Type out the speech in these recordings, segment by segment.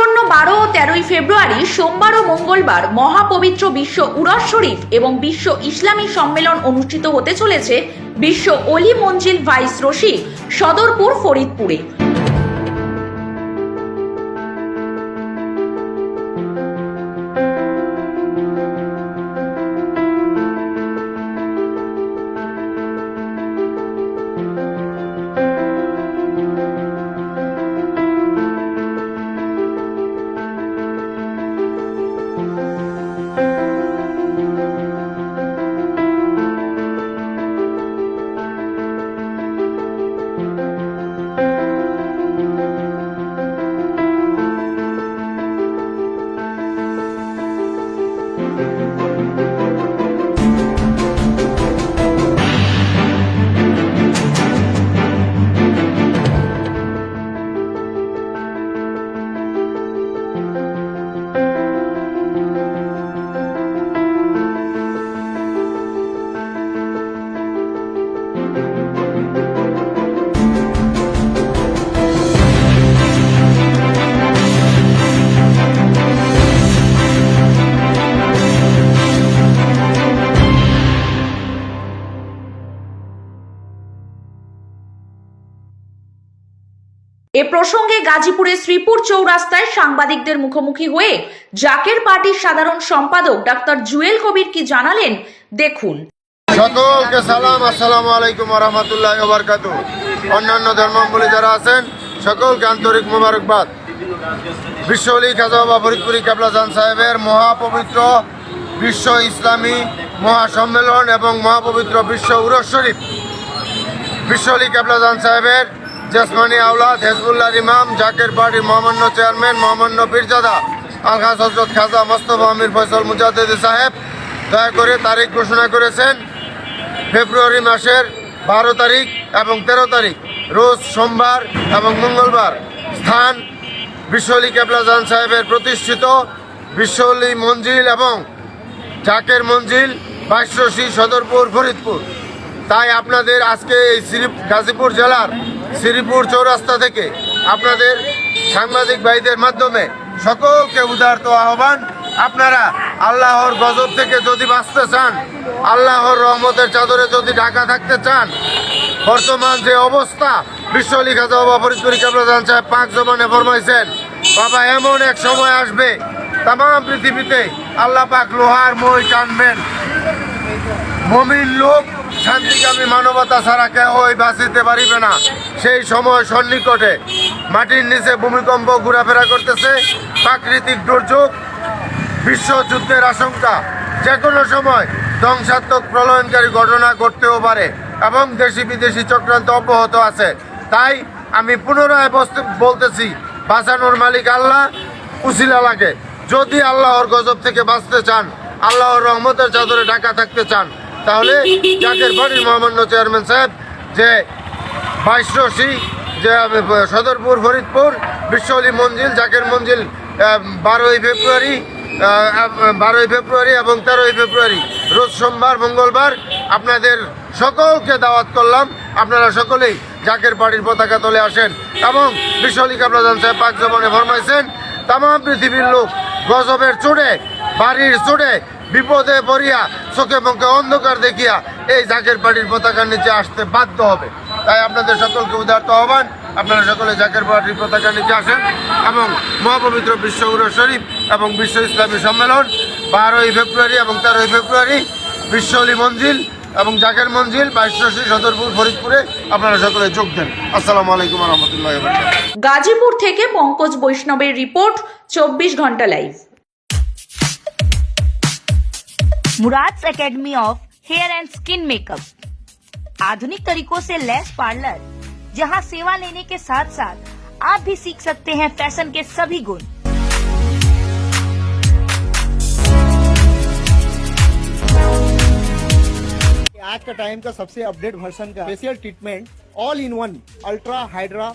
আসন্ন 12 ও 13 ফেব্রুয়ারি সোমবার ও মঙ্গলবার মহাপবিত্র বিশ্ব উরস শরীফ এবং বিশ্ব ইসলামী সম্মেলন অনুষ্ঠিত হতে চলেছে বিশ্ব অলি মঞ্জিল ভাইস রশি সদরপুর ফরিদপুরে। এ প্রসঙ্গে গাজীপুরের শ্রীপুর চৌরাস্তায় সাংবাদিকদের মুখোমুখি হয়ে জাকের পার্টির সাধারণ সম্পাদক ডাক্তার জুয়েল কবির কি জানালেন দেখুন। সকলকে সালাম, আসসালামু আলাইকুম ওয়া রাহমাতুল্লাহি ওয়া বারাকাতুহু। অন্যান্য ধর্মাবলম্বী যারা আছেন সকলকে আন্তরিক মোবারকবাদ। বিশ্ব অলি খাজা বাবা ফরিদপুরি কেবলাজান সাহেবের মহাপবিত্র বিশ্ব ইসলামী মহাসম্মেলন এবং মহাপবিত্র বিশ্ব উরস শরীফ বিশ্ব অলি কেবলাজান সাহেবের জেসমানি আওলাদ হেজবুল্লাহ ইমাম জাকের পার্টির মহামান্য চেয়ারম্যান মহামান্য পীরজাদা আলহাজ হযরত খাজা মোস্তফা আমির ফয়সাল মুজাদ্দিদি সাহেব দয়া করে তারিখ ঘোষণা করেছেন ফেব্রুয়ারি মাসের 12 তারিখ এবং 13 তারিখ রোজ সোমবার এবং মঙ্গলবার। স্থান বিশ্ব অলি কেবলাজান সাহেবের প্রতিষ্ঠিত বিশ্ব অলি মঞ্জিল এবং জাকের মঞ্জিল ভাইস রশি সদরপুর ফরিদপুর। তাই আপনাদের আজকে এই গাজীপুর জেলার শ্রীপুর চৌরাস্তা থেকে আপনাদের সাংবাদিক ভাইদের মাধ্যমে সকলকে উদারত আহ্বান, আপনারা আল্লাহর গজব থেকে যদি বাঁচতে চান, আল্লাহর রহমতের চাদরে যদি ঢাকা থাকতে চান, বর্তমান যে অবস্থা বিশ্ব অলি খাজা বাবা ফরিদপুরি কেবলাজান সাহেব পাক জবানে ফরমাইছেন, বাবা এমন এক সময় আসবে তাম পৃথিবীতে আল্লাহ পাক লোহার মই টানবেন, মুমিন লোক শান্তিকামী মানবতা ছাড়া কেউই বাঁচিতে পারিবে না। সেই সময় সন্নিকটে মাটির নিচে ভূমিকম্প ঘোরাফেরা করতেছে, প্রাকৃতিক দুর্যোগ, বিশ্বযুদ্ধের আশঙ্কা, যে কোনো সময় ধ্বংসাত্মক প্রলয়নকারী ঘটনা ঘটতেও পারে এবং দেশি বিদেশি চক্রান্ত অব্যাহত আছে। তাই আমি পুনরায় বলতেছি, বাঁচানোর মালিক আল্লাহ, উসিলা লাগে। যদি আল্লাহর গজব থেকে বাঁচতে চান, আল্লাহর রহমতের চাদরে ঢাকা থাকতে চান, তাহলে জাকের বাড়ির মহামান্য চেয়ারম্যান সাহেব যে ভাইস রশি যে সদরপুর ফরিদপুর বিশ্ব অলি মঞ্জিল জাকের মঞ্জিল 12 ফেব্রুয়ারি এবং 13 ফেব্রুয়ারি রোজ সোমবার মঙ্গলবার আপনাদের সকলকে দাওয়াত করলাম। আপনারা সকলেই জাকের বাড়ির পতাকা তলে আসেন এবং বিশ্ব অলি কেবলাজান সাহেব পাক জবানে ফরমাইছেন, তাম পৃথিবীর লোক গজবের চোটে বাড়ির চোটে বিপদে পড়িয়া চোখে মুখে অন্ধকার দেখিয়া এই জাকের পার্টির পতাকার নিচে আসতে বাধ্য হবে। তাই আপনাদের সকলকে উদারত আহ্বান, আপনারা সকলে জাকের পার্টির পতাকার নিচে আসেন এবং মহাপবিত্র বিশ্ব উরস শরীফ এবং বিশ্ব ইসলামী সম্মেলন 12 ফেব্রুয়ারি এবং 13 ফেব্রুয়ারি বিশ্ব অলি মঞ্জিল এবং জাকের মঞ্জিল ভাইস রশি সদরপুর ফরিদপুরে আপনারা সকলে যোগ দেন। আসসালামু আলাইকুম ওয়া রাহমাতুল্লাহি ওয়া বারাকাতুহু। গাজীপুর থেকে পঙ্কজ বৈষ্ণবের রিপোর্ট, 24 ঘন্টা live. Murad's academy of hair and skin makeup, आधुनिक तरीकों से लैस पार्लर, जहां सेवा लेने के साथ साथ आप भी सीख सकते हैं फैशन के सभी गुण। आज का टाइम का सबसे अपडेट वर्जन का facial treatment all in one ultra hydra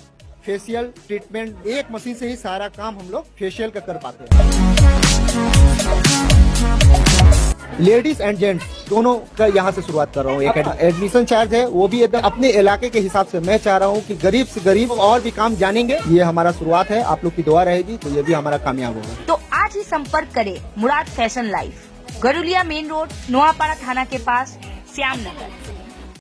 facial treatment, एक मशीन से ही सारा काम हम लोग फेशियल का कर पाते हैं। लेडीज एंड जेंट्स दोनों का यहाँ से शुरुआत कर रहा हूँ। एडमिशन चार्ज है वो भी एकदम अपने इलाके के हिसाब से। मैं चाह रहा हूँ कि गरीब से गरीब और भी काम जानेंगे। ये हमारा शुरुआत है, आप लोग की दुआ रहेगी तो ये भी हमारा कामयाब होगा। तो आज ही संपर्क करें Murad fashion life, Garulia main road, Noapara थाना के पास, श्याम नगर।